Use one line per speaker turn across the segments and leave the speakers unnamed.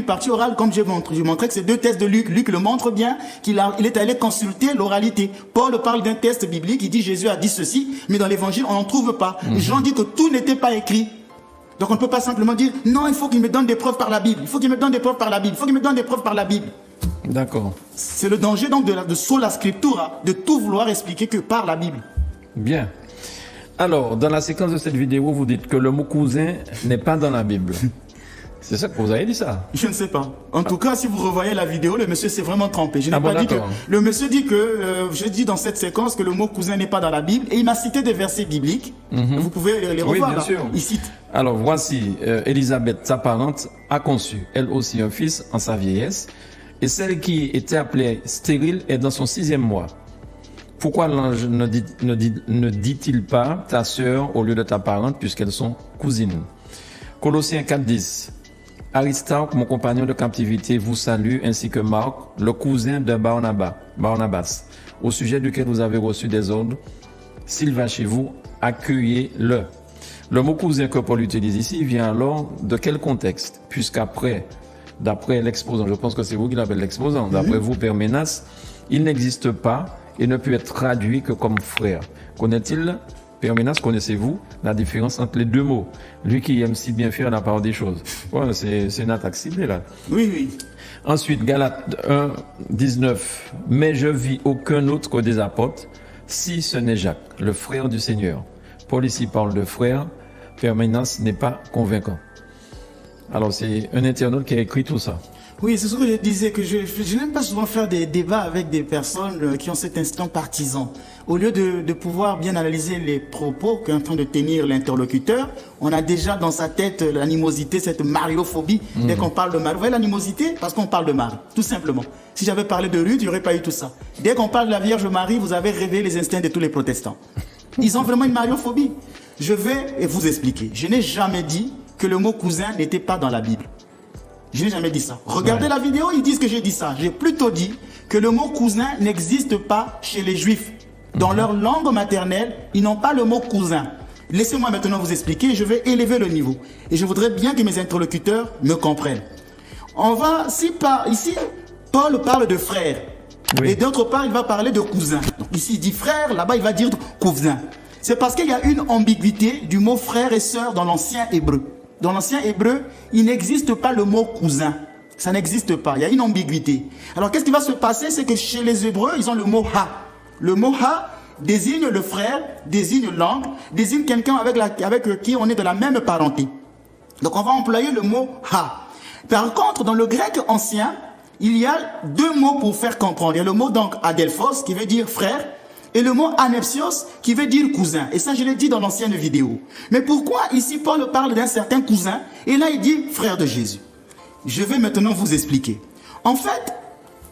une partie orale, comme je montrais que c'est 2 textes de Luc. Luc le montre bien qu'il est allé consulter l'oralité. Paul parle d'un texte biblique, il dit Jésus a dit ceci, mais dans l'évangile, on n'en trouve pas. Jean dit que tout n'était pas écrit. Donc on ne peut pas simplement dire non, il faut qu'il me donne des preuves par la Bible. Il faut qu'il me donne des preuves par la Bible. Il faut qu'il me donne des preuves par la Bible.
D'accord.
C'est le danger donc de sola scriptura, de tout vouloir expliquer que par la Bible.
Bien. Alors, dans la séquence de cette vidéo, vous dites que le mot cousin n'est pas dans la Bible. C'est ça que vous avez dit ça?
Je ne sais pas. En tout cas, si vous revoyez la vidéo, le monsieur s'est vraiment trompé. Je n'ai
bon,
pas dit que...
d'accord.
Le monsieur dit que... je dis dans cette séquence que le mot cousin n'est pas dans la Bible. Et il m'a cité des versets bibliques. Vous pouvez les revoir.
Oui, bien
là.
sûr.
Il cite.
Alors, voici, Élisabeth, sa parente, a conçu, elle aussi, un fils en sa vieillesse. Et celle qui était appelée stérile est dans son 6e mois. Pourquoi l'ange ne dit-il pas ta sœur au lieu de ta parente, puisqu'elles sont cousines? Colossiens 4,10. Aristarque, mon compagnon de captivité, vous salue, ainsi que Marc, le cousin de Barnabas, au sujet duquel vous avez reçu des ordres. S'il va chez vous, accueillez-le. Le mot cousin que Paul utilise ici vient alors de quel contexte? Puisqu'après, d'après l'exposant, je pense que c'est vous qui l'appelez l'exposant, d'après vous, Père Ménas, il n'existe pas et ne peut être traduit que comme frère. Connaît-il, Père Ménas, connaissez-vous la différence entre les 2 mots? Lui qui aime si bien faire la part des choses. Ouais, c'est une attaque ciblée là.
Oui, oui.
Ensuite, Galates 1, 19. Mais je vis aucun autre que des apôtres, si ce n'est Jacques, le frère du Seigneur. Paul ici parle de frère. Père Ménas n'est pas convaincant. Alors, c'est un internaute qui a écrit tout ça.
Oui, c'est ce que je disais, que je n'aime pas souvent faire des débats avec des personnes qui ont cet instinct partisan. Au lieu de pouvoir bien analyser les propos qu'est en train de tenir l'interlocuteur, on a déjà dans sa tête l'animosité, cette mariophobie. Dès qu'on parle de Marie, vous voyez l'animosité? Parce qu'on parle de Marie, tout simplement. Si j'avais parlé de Ruth, il n'y aurait pas eu tout ça. Dès qu'on parle de la Vierge Marie, vous avez réveillé les instincts de tous les protestants. Ils ont vraiment une mariophobie. Je vais vous expliquer. Je n'ai jamais dit que le mot cousin n'était pas dans la Bible. Je n'ai jamais dit ça. Regardez la vidéo, ils disent que j'ai dit ça. J'ai plutôt dit que le mot cousin n'existe pas chez les Juifs. Dans leur langue maternelle, ils n'ont pas le mot cousin. Laissez-moi maintenant vous expliquer, je vais élever le niveau. Et je voudrais bien que mes interlocuteurs me comprennent. Ici, Paul parle de frère.
Oui.
Et d'autre part, il va parler de cousin. Donc ici, il dit frère, là-bas, il va dire cousin. C'est parce qu'il y a une ambiguïté du mot frère et sœur dans l'ancien hébreu. Dans l'ancien hébreu, il n'existe pas le mot cousin. Ça n'existe pas. Il y a une ambiguïté. Alors, qu'est-ce qui va se passer? C'est que chez les Hébreux, ils ont le mot ha. Le mot ha désigne le frère, désigne l'oncle, désigne quelqu'un avec qui on est de la même parenté. Donc, on va employer le mot ha. Par contre, dans le grec ancien, il y a 2 mots pour faire comprendre. Il y a le mot donc adelphos, qui veut dire frère, et le mot anepsios qui veut dire cousin. Et ça, je l'ai dit dans l'ancienne vidéo. Mais pourquoi ici Paul parle d'un certain cousin et là il dit frère de Jésus? Je vais maintenant vous expliquer. En fait,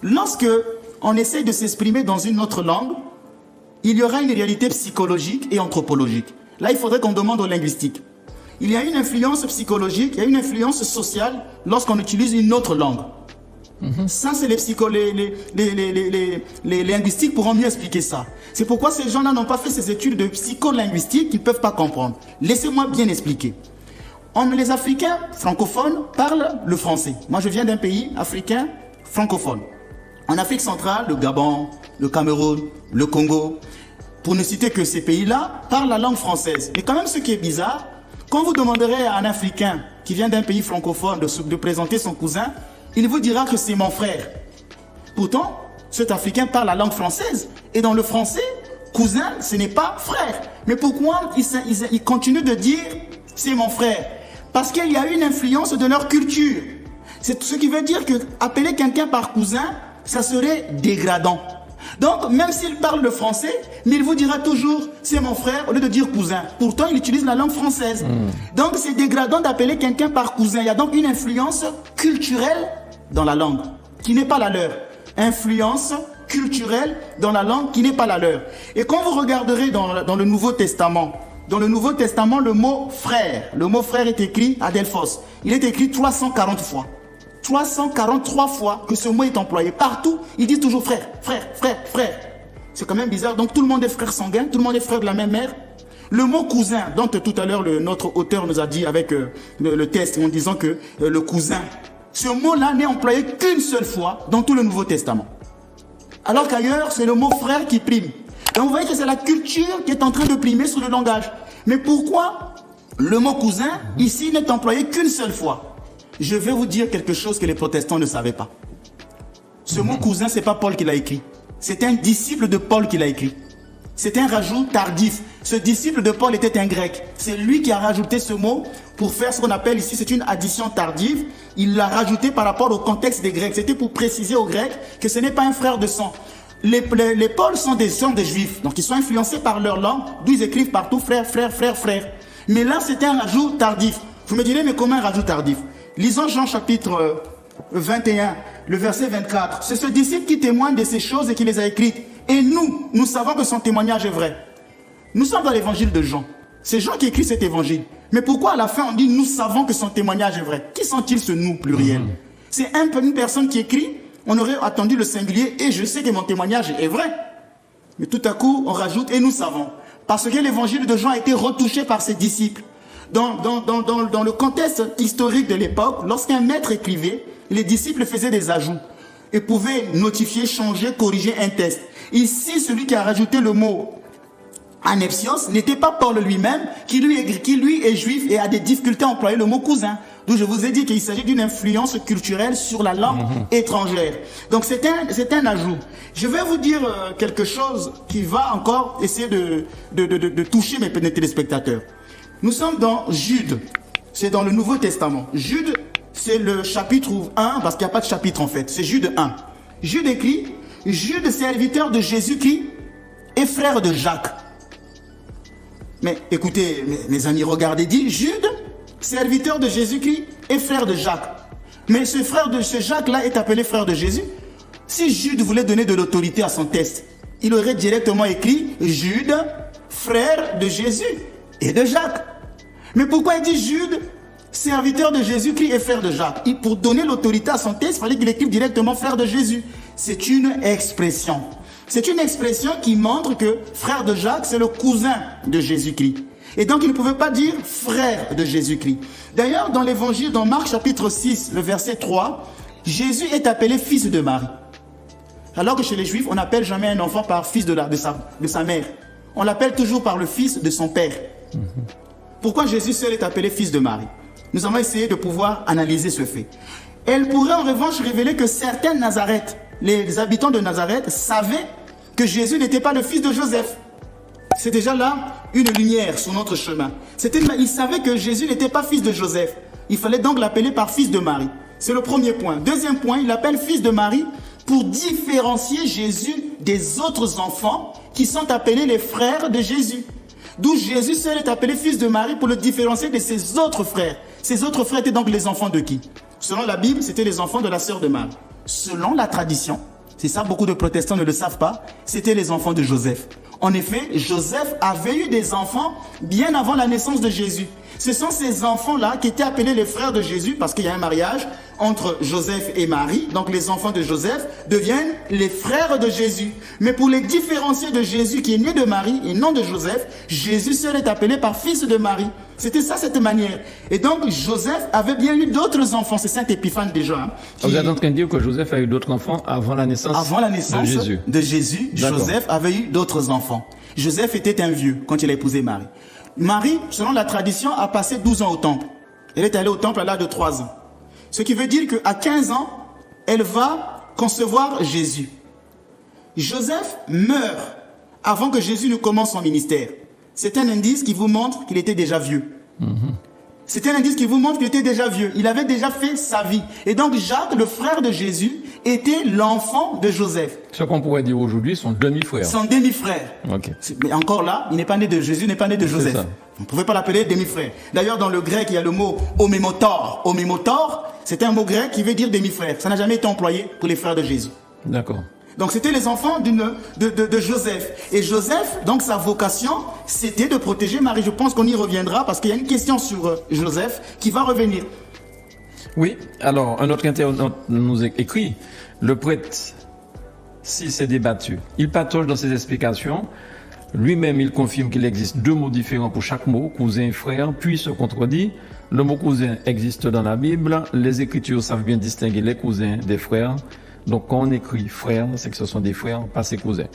lorsque on essaie de s'exprimer dans une autre langue, il y aura une réalité psychologique et anthropologique. Là, il faudrait qu'on demande aux linguistiques. Il y a une influence psychologique, il y a une influence sociale lorsqu'on utilise une autre langue. Ça, c'est les linguistiques pourront mieux expliquer ça. C'est pourquoi ces gens-là n'ont pas fait ces études de psycholinguistique qu'ils ne peuvent pas comprendre. Laissez-moi bien expliquer. Les Africains francophones parlent le français. Moi, je viens d'un pays africain francophone. En Afrique centrale, le Gabon, le Cameroun, le Congo, pour ne citer que ces pays-là, parlent la langue française. Mais quand même, ce qui est bizarre, quand vous demanderez à un Africain qui vient d'un pays francophone de présenter son cousin, il vous dira que c'est mon frère. Pourtant, cet Africain parle la langue française. Et dans le français, cousin, ce n'est pas frère. Mais pourquoi il continue de dire c'est mon frère? Parce qu'il y a une influence de leur culture. C'est ce qui veut dire que appeler quelqu'un par cousin, ça serait dégradant. Donc, même s'il parle le français, mais il vous dira toujours c'est mon frère au lieu de dire cousin. Pourtant, il utilise la langue française. Donc, c'est dégradant d'appeler quelqu'un par cousin. Il y a donc une influence culturelle dans la langue qui n'est pas la leur. Influence culturelle dans la langue qui n'est pas la leur. Et quand vous regarderez dans le Nouveau Testament, le mot frère est écrit adelphos. Il est écrit 340 fois. 343 fois que ce mot est employé. Partout, ils disent toujours frère, frère, frère, frère. C'est quand même bizarre. Donc tout le monde est frère sanguin, tout le monde est frère de la même mère. Le mot cousin, dont tout à l'heure notre auteur nous a dit avec le test en disant que le cousin Ce mot-là n'est employé qu'une seule fois dans tout le Nouveau Testament. Alors qu'ailleurs, c'est le mot frère qui prime. Et vous voyez que c'est la culture qui est en train de primer sur le langage. Mais pourquoi le mot cousin, ici, n'est employé qu'une seule fois? Je vais vous dire quelque chose que les protestants ne savaient pas. Ce mot cousin, ce n'est pas Paul qui l'a écrit. C'est un disciple de Paul qui l'a écrit. C'est un rajout tardif. Ce disciple de Paul était un grec. C'est lui qui a rajouté ce mot pour faire ce qu'on appelle ici, c'est une addition tardive. Il l'a rajouté par rapport au contexte des Grecs. C'était pour préciser aux Grecs que ce n'est pas un frère de sang. Les Pauls sont des Juifs, donc ils sont influencés par leur langue, d'où ils écrivent partout frère, frère, frère, frère. Mais là, c'était un rajout tardif. Vous me direz, mais comment un rajout tardif? Lisons Jean chapitre 21, le verset 24. C'est ce disciple qui témoigne de ces choses et qui les a écrites. Et nous savons que son témoignage est vrai. Nous sommes dans l'évangile de Jean. C'est Jean qui écrit cet évangile. Mais pourquoi à la fin on dit nous savons que son témoignage est vrai? Qui sont-ils ce nous pluriel? C'est une personne qui écrit, on aurait attendu le singulier et je sais que mon témoignage est vrai. Mais tout à coup on rajoute et nous savons. Parce que l'évangile de Jean a été retouché par ses disciples. Dans le contexte historique de l'époque, lorsqu'un maître écrivait, les disciples faisaient des ajouts et pouvaient notifier, changer, corriger un texte. Ici, celui qui a rajouté le mot anepsios n'était pas Paul lui-même, qui lui est juif et a des difficultés à employer le mot cousin. D'où je vous ai dit qu'il s'agit d'une influence culturelle sur la langue étrangère. Donc c'est un ajout. Je vais vous dire quelque chose qui va encore essayer de toucher mes téléspectateurs. Nous sommes dans Jude, c'est dans le Nouveau Testament. Jude, c'est le chapitre 1, parce qu'il n'y a pas de chapitre en fait, c'est Jude 1. Jude écrit, Jude, serviteur de Jésus-Christ et frère de Jacques. Mais écoutez, mes amis, regardez, dit Jude, serviteur de Jésus-Christ et frère de Jacques. Mais ce Jacques-là est appelé frère de Jésus. Si Jude voulait donner de l'autorité à son texte, il aurait directement écrit Jude, frère de Jésus et de Jacques. Mais pourquoi il dit Jude, serviteur de Jésus-Christ et frère de Jacques? Pour donner l'autorité à son texte, il fallait qu'il écrive directement frère de Jésus. C'est une expression. C'est une expression qui montre que frère de Jacques, c'est le cousin de Jésus-Christ. Et donc, il ne pouvait pas dire frère de Jésus-Christ. D'ailleurs, dans l'évangile, dans Marc chapitre 6, le verset 3, Jésus est appelé fils de Marie. Alors que chez les Juifs, on n'appelle jamais un enfant par fils de sa mère. On l'appelle toujours par le fils de son père. Pourquoi Jésus seul est appelé fils de Marie? Nous allons essayer de pouvoir analyser ce fait. Elle pourrait en revanche révéler que certains Nazareth, les habitants de Nazareth, savaient que Jésus n'était pas le fils de Joseph. C'est déjà là une lumière sur notre chemin. Ils savaient que Jésus n'était pas fils de Joseph. Il fallait donc l'appeler par fils de Marie. C'est le premier point. Deuxième point, il l'appelle fils de Marie pour différencier Jésus des autres enfants qui sont appelés les frères de Jésus. D'où Jésus seul est appelé fils de Marie pour le différencier de ses autres frères. Ces autres frères étaient donc les enfants de qui? Selon la Bible, c'était les enfants de la sœur de Marie. Selon la tradition, c'est ça, beaucoup de protestants ne le savent pas, c'était les enfants de Joseph. En effet, Joseph avait eu des enfants bien avant la naissance de Jésus. Ce sont ces enfants-là qui étaient appelés les frères de Jésus parce qu'il y a un mariage entre Joseph et Marie. Donc les enfants de Joseph deviennent les frères de Jésus. Mais pour les différencier de Jésus qui est né de Marie et non de Joseph, Jésus seul est appelé par fils de Marie. C'était ça, cette manière. Et donc Joseph avait bien eu d'autres enfants. C'est Saint Épiphane déjà.
Vous êtes en train de dire que Joseph a eu d'autres enfants avant la naissance
de Jésus. Joseph avait eu d'autres enfants. Joseph était un vieux quand il a épousé Marie. Marie, selon la tradition, a passé 12 ans au temple. Elle est allée au temple à l'âge de 3 ans. Ce qui veut dire qu'à 15 ans, elle va concevoir Jésus. Joseph meurt avant que Jésus ne commence son ministère. C'est un indice qui vous montre qu'il était déjà vieux. C'est un indice qui vous montre qu'il était déjà vieux. Il avait déjà fait sa vie. Et donc Jacques, le frère de Jésus, était l'enfant de Joseph.
Ce qu'on pourrait dire aujourd'hui, son demi-frère.
Son demi-frère.
Okay.
Mais encore là, il n'est pas né de Jésus, n'est pas né de Joseph. On ne pouvait pas l'appeler demi-frère. D'ailleurs, dans le grec, il y a le mot homémotor. Homémotor, c'est un mot grec qui veut dire demi-frère. Ça n'a jamais été employé pour les frères de Jésus.
D'accord.
Donc c'était les enfants de Joseph. Et Joseph, donc sa vocation, c'était de protéger Marie. Je pense qu'on y reviendra parce qu'il y a une question sur Joseph qui va revenir.
Oui, alors un autre internaute nous écrit, le prêtre, s'il s'est débattu, il patauge dans ses explications, Lui-même, il confirme qu'il existe 2 mots différents pour chaque mot, cousin et frère, puis se contredit. Le mot cousin existe dans la Bible. Les Écritures savent bien distinguer les cousins des frères. Donc, quand on écrit frère, c'est que ce sont des frères, pas ses cousins.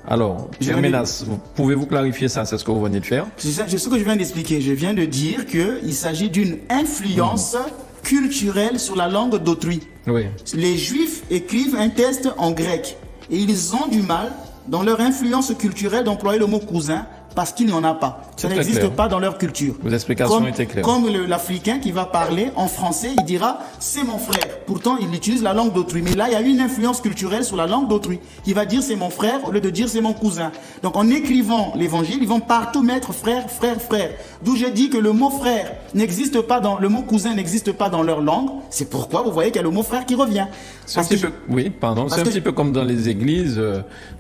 Alors, Pierre Menas, pouvez-vous clarifier ça? C'est ce que vous venez de faire?
C'est ce que je viens d'expliquer. Je viens de dire qu'il s'agit d'une influence culturelle sur la langue d'autrui.
Oui.
Les Juifs écrivent un texte en grec et ils ont du mal, dans leur influence culturelle, d'employer le mot cousin parce qu'il n'y en a pas. Ça n'existe pas dans leur culture.
Vos explications étaient claires.
Comme l'Africain qui va parler en français, il dira « c'est mon frère ». Pourtant, il utilise la langue d'autrui. Mais là, il y a une influence culturelle sur la langue d'autrui. Il va dire « c'est mon frère » au lieu de dire « c'est mon cousin ». Donc, en écrivant l'évangile, ils vont partout mettre « frère, frère, frère ». D'où je dis que le mot « frère » n'existe pas dans... Le mot « cousin » n'existe pas dans leur langue. C'est pourquoi vous voyez qu'il y a le mot « frère » qui revient.
C'est un petit peu comme dans les églises,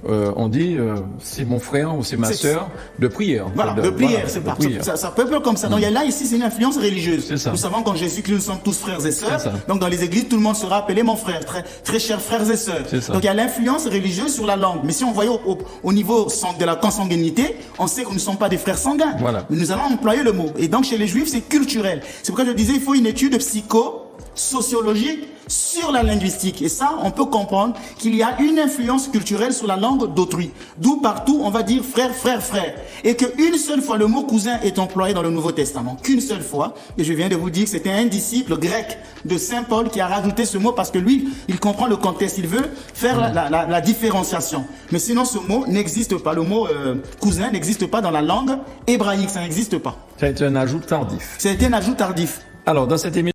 on dit c'est mon frère ou c'est ma sœur de prière.
Voilà, de prière, c'est pas. Ça peut être comme ça. Donc, il y a là, ici, c'est une influence religieuse. Nous savons qu'en Jésus-Christ, nous sommes tous frères et sœurs. Donc, dans les églises, tout le monde sera appelé mon frère, très, très chers frères et sœurs. Donc, il y a l'influence religieuse sur la langue. Mais si on voyait au niveau de la consanguinité, on sait que nous ne sommes pas des frères sanguins.
Voilà.
Mais nous allons employer le mot. Et donc, chez les Juifs, c'est culturel. C'est pourquoi je disais, il faut une étude psychosociologique sur la linguistique. Et ça, on peut comprendre qu'il y a une influence culturelle sur la langue d'autrui. D'où partout, on va dire frère, frère, frère. Et qu'une seule fois, le mot cousin est employé dans le Nouveau Testament. Qu'une seule fois. Et je viens de vous dire que c'était un disciple grec de Saint Paul qui a rajouté ce mot parce que lui, il comprend le contexte. Il veut faire la différenciation. Mais sinon, ce mot n'existe pas. Le mot cousin n'existe pas dans la langue hébraïque. Ça n'existe pas.
Ça a été un ajout tardif.
Ça a été un ajout tardif.
Alors, dans cette émission,